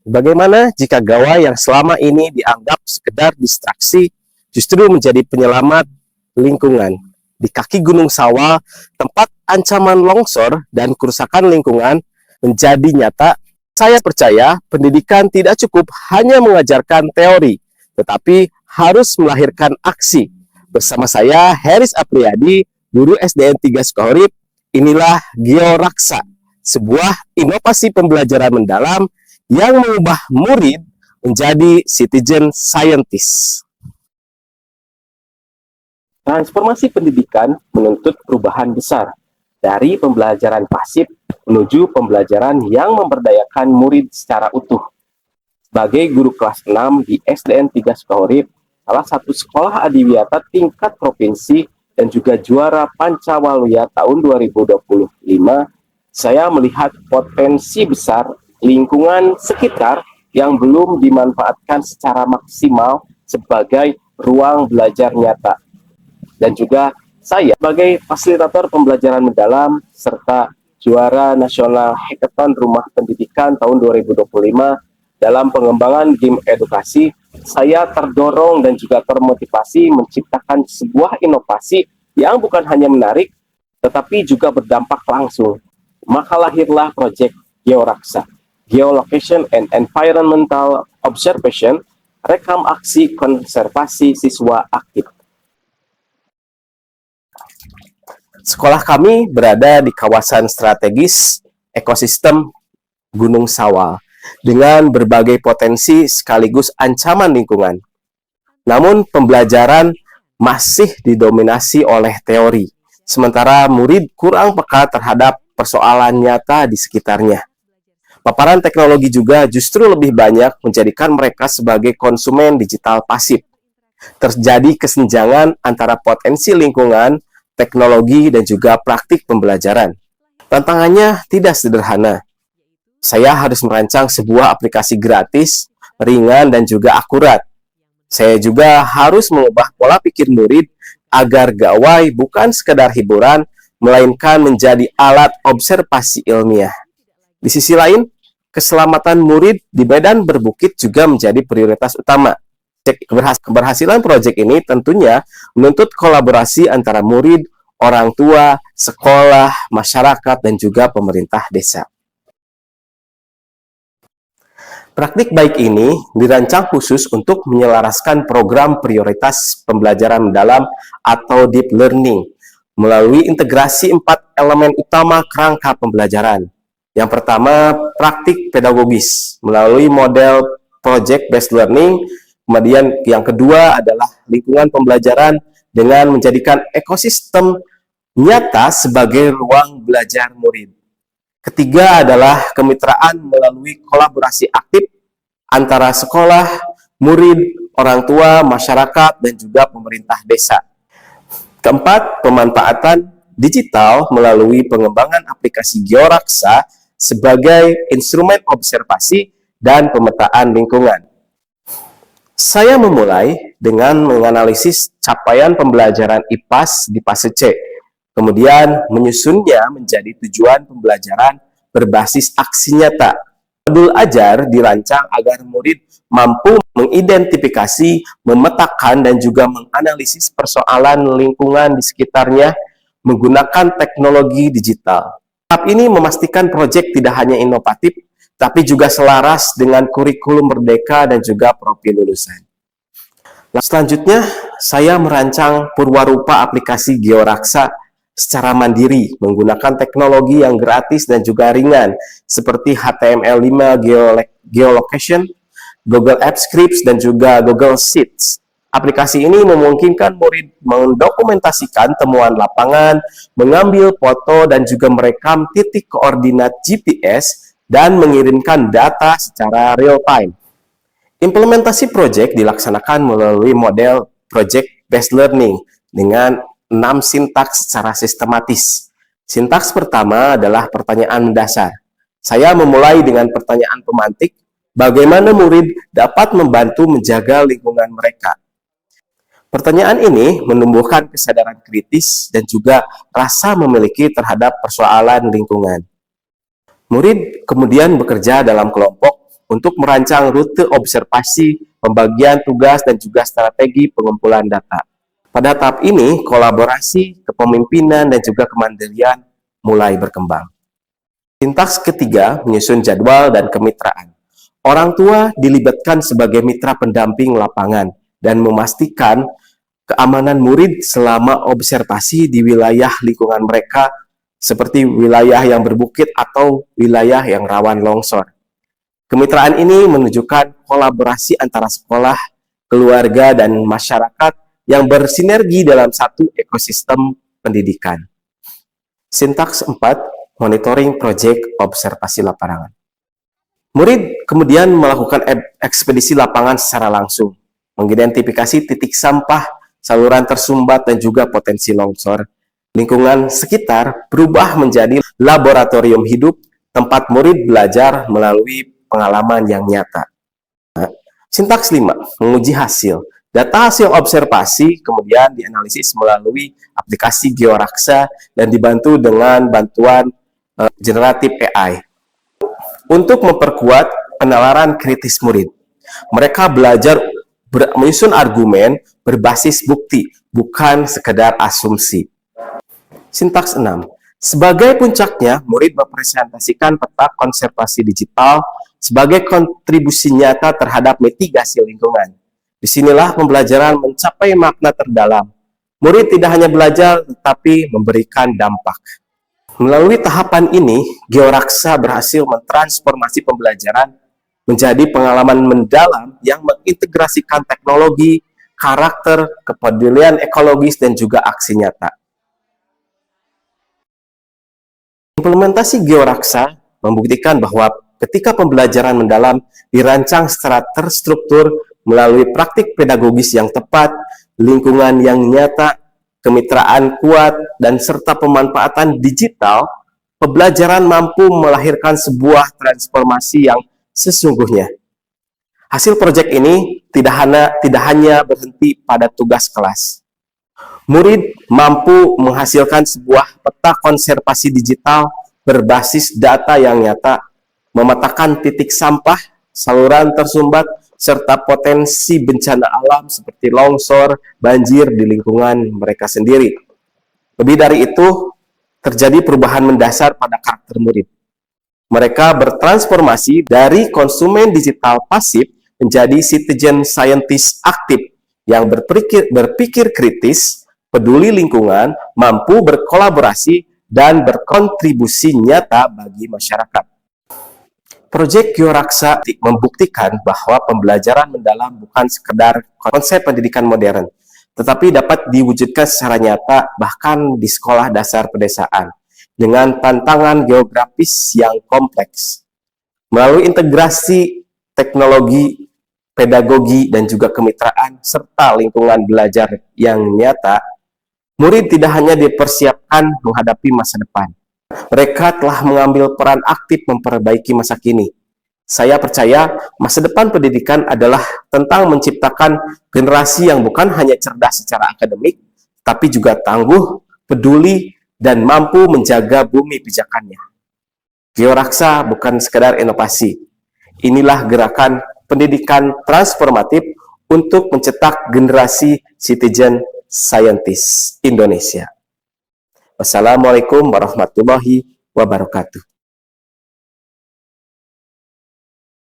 Bagaimana jika gawai yang selama ini dianggap sekedar distraksi justru menjadi penyelamat lingkungan? Di kaki Gunung Sawah, tempat ancaman longsor dan kerusakan lingkungan menjadi nyata, saya percaya pendidikan tidak cukup hanya mengajarkan teori, tetapi harus melahirkan aksi. Bersama saya, Heris Apriyadi, guru SDN 3 Sukoharip, inilah Georaksa, sebuah inovasi pembelajaran mendalam yang mengubah murid menjadi citizen scientist. Transformasi pendidikan menuntut perubahan besar dari pembelajaran pasif menuju pembelajaran yang memberdayakan murid secara utuh. Sebagai guru kelas 6 di SDN 3 Sukoharip, salah satu sekolah adiwiyata tingkat provinsi dan juga juara Pancawaluya tahun 2025, saya melihat potensi besar lingkungan sekitar yang belum dimanfaatkan secara maksimal sebagai ruang belajar nyata. Dan juga saya sebagai fasilitator pembelajaran mendalam serta juara nasional hackathon rumah pendidikan tahun 2025 dalam pengembangan game edukasi, saya terdorong dan juga termotivasi menciptakan sebuah inovasi yang bukan hanya menarik tetapi juga berdampak langsung. Maka lahirlah proyek Georaksa, Geolocation and Environmental Observation, rekam aksi konservasi siswa aktif. Sekolah kami berada di kawasan strategis ekosistem Gunung Sawah dengan berbagai potensi sekaligus ancaman lingkungan. Namun pembelajaran masih didominasi oleh teori, sementara murid kurang peka terhadap persoalan nyata di sekitarnya. Paparan teknologi juga justru lebih banyak menjadikan mereka sebagai konsumen digital pasif. Terjadi kesenjangan antara potensi lingkungan, teknologi, dan juga praktik pembelajaran. Tantangannya tidak sederhana. Saya harus merancang sebuah aplikasi gratis, ringan, dan juga akurat. Saya juga harus mengubah pola pikir murid agar gawai bukan sekedar hiburan, melainkan menjadi alat observasi ilmiah. Di sisi lain, keselamatan murid di medan berbukit juga menjadi prioritas utama. Keberhasilan proyek ini tentunya menuntut kolaborasi antara murid, orang tua, sekolah, masyarakat, dan juga pemerintah desa. Praktik baik ini dirancang khusus untuk menyelaraskan program prioritas pembelajaran mendalam atau deep learning melalui integrasi 4 elemen utama kerangka pembelajaran. Yang pertama, praktik pedagogis melalui model project-based learning. Kemudian yang kedua adalah lingkungan pembelajaran dengan menjadikan ekosistem nyata sebagai ruang belajar murid. Ketiga adalah kemitraan melalui kolaborasi aktif antara sekolah, murid, orang tua, masyarakat, dan juga pemerintah desa. Keempat, pemanfaatan digital melalui pengembangan aplikasi Georaksa sebagai instrumen observasi dan pemetaan lingkungan. Saya memulai dengan menganalisis capaian pembelajaran IPAS di fase C, kemudian menyusunnya menjadi tujuan pembelajaran berbasis aksi nyata. Modul ajar dirancang agar murid mampu mengidentifikasi, memetakan, dan juga menganalisis persoalan lingkungan di sekitarnya menggunakan teknologi digital. Tahap ini memastikan proyek tidak hanya inovatif, tapi juga selaras dengan kurikulum merdeka dan juga profil lulusan. Nah, selanjutnya, saya merancang purwarupa aplikasi Georaksa secara mandiri menggunakan teknologi yang gratis dan juga ringan seperti HTML5 Geolocation, Google Apps Scripts, dan juga Google Sheets. Aplikasi ini memungkinkan murid mendokumentasikan temuan lapangan, mengambil foto, dan juga merekam titik koordinat GPS dan mengirimkan data secara real-time. Implementasi proyek dilaksanakan melalui model project-based learning dengan 6 sintaks secara sistematis. Sintaks pertama adalah pertanyaan mendasar. Saya memulai dengan pertanyaan pemantik, bagaimana murid dapat membantu menjaga lingkungan mereka. Pertanyaan ini menumbuhkan kesadaran kritis dan juga rasa memiliki terhadap persoalan lingkungan. Murid kemudian bekerja dalam kelompok untuk merancang rute observasi, pembagian tugas, dan juga strategi pengumpulan data. Pada tahap ini, kolaborasi, kepemimpinan, dan juga kemandirian mulai berkembang. Sintaks ketiga, menyusun jadwal dan kemitraan. Orang tua dilibatkan sebagai mitra pendamping lapangan dan memastikan keamanan murid selama observasi di wilayah lingkungan mereka seperti wilayah yang berbukit atau wilayah yang rawan longsor. Kemitraan ini menunjukkan kolaborasi antara sekolah, keluarga, dan masyarakat yang bersinergi dalam satu ekosistem pendidikan. Sintaks 4, monitoring proyek observasi lapangan. Murid kemudian melakukan ekspedisi lapangan secara langsung, mengidentifikasi titik sampah, saluran tersumbat, dan juga potensi longsor. Lingkungan sekitar berubah menjadi laboratorium hidup, tempat murid belajar melalui pengalaman yang nyata. Sintaks 5, menguji hasil. Data hasil observasi kemudian dianalisis melalui aplikasi Georaksa dan dibantu dengan bantuan generatif AI. Untuk memperkuat penalaran kritis murid, mereka belajar menyusun argumen berbasis bukti, bukan sekedar asumsi. Sintaks 6. Sebagai puncaknya, murid mempresentasikan peta konservasi digital sebagai kontribusi nyata terhadap mitigasi lingkungan. Disinilah pembelajaran mencapai makna terdalam. Murid tidak hanya belajar, tetapi memberikan dampak. Melalui tahapan ini, Georaksa berhasil mentransformasi pembelajaran menjadi pengalaman mendalam yang mengintegrasikan teknologi, karakter, kepedulian ekologis, dan juga aksi nyata. Implementasi Georaksa membuktikan bahwa ketika pembelajaran mendalam dirancang secara terstruktur melalui praktik pedagogis yang tepat, lingkungan yang nyata, kemitraan kuat, dan serta pemanfaatan digital, pembelajaran mampu melahirkan sebuah transformasi yang sesungguhnya. Hasil proyek ini tidak hanya berhenti pada tugas kelas. Murid mampu menghasilkan sebuah peta konservasi digital berbasis data yang nyata, memetakan titik sampah, saluran tersumbat, serta potensi bencana alam seperti longsor, banjir di lingkungan mereka sendiri. Lebih dari itu, terjadi perubahan mendasar pada karakter murid. Mereka bertransformasi dari konsumen digital pasif menjadi citizen scientist aktif yang berpikir kritis, peduli lingkungan, mampu berkolaborasi, dan berkontribusi nyata bagi masyarakat. Proyek Georaksa membuktikan bahwa pembelajaran mendalam bukan sekedar konsep pendidikan modern, tetapi dapat diwujudkan secara nyata bahkan di sekolah dasar pedesaan, dengan tantangan geografis yang kompleks. Melalui integrasi teknologi, pedagogi, dan juga kemitraan, serta lingkungan belajar yang nyata, murid tidak hanya dipersiapkan menghadapi masa depan, mereka telah mengambil peran aktif memperbaiki masa kini. Saya percaya masa depan pendidikan adalah tentang menciptakan generasi yang bukan hanya cerdas secara akademik, tapi juga tangguh, peduli, dan mampu menjaga bumi pijakannya. Georaksa bukan sekedar inovasi. Inilah gerakan pendidikan transformatif untuk mencetak generasi citizen scientist Indonesia. Wassalamualaikum warahmatullahi wabarakatuh.